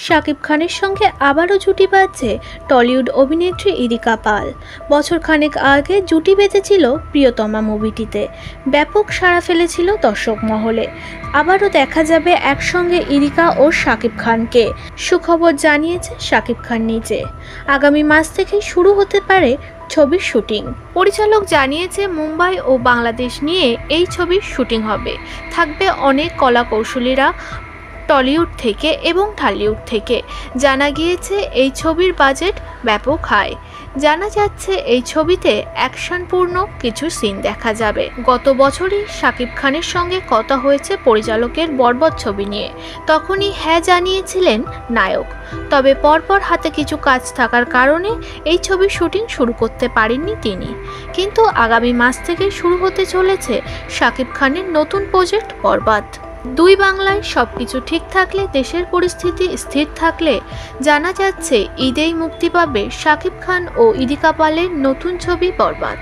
শাকিব খানের সঙ্গে আবারও জুটি বাঁধছে টলিউড অভিনেত্রী ইরিকা পাল। বছর খানেক আগে জুটি বেঁধেছিল প্রিয়তমা মুভিটিতে, ব্যাপক সাড়া ফেলেছিল দর্শক মহলে। আবারও দেখা যাবে একসঙ্গে ইরিকা ও শাকিব খানকে। সুখবর জানিয়েছে শাকিব খান নিজে, আগামী মাস থেকেই শুরু হতে পারে ছবির শুটিং। পরিচালক জানিয়েছে মুম্বাই ও বাংলাদেশ নিয়ে এই ছবির শুটিং হবে। থাকবে অনেক কলা কৌশলীরা টলিউড থেকে এবং ঢালিউড থেকে। জানা গিয়েছে এই ছবির বাজেট ব্যাপক হাই। জানা যাচ্ছে এই ছবিতে অ্যাকশনপূর্ণ কিছু সিন দেখা যাবে। গত বছরই শাকিব খানের সঙ্গে কথা হয়েছে পরিচালকের বরবাদ ছবি নিয়ে, তখনই হ্যাঁ জানিয়েছিলেন নায়ক। তবে পরপর হাতে কিছু কাজ থাকার কারণে এই ছবির শুটিং শুরু করতে পারেননি তিনি। কিন্তু আগামী মাস থেকে শুরু হতে চলেছে শাকিব খানের নতুন প্রজেক্ট বরবাদ। দুই বাংলায় সবকিছু ঠিক থাকলে, দেশের পরিস্থিতি স্থির থাকলে জানা যাচ্ছে ঈদেই মুক্তি পাবে শাকিব খান ও ইরিকা পালের নতুন ছবি বরবাদ।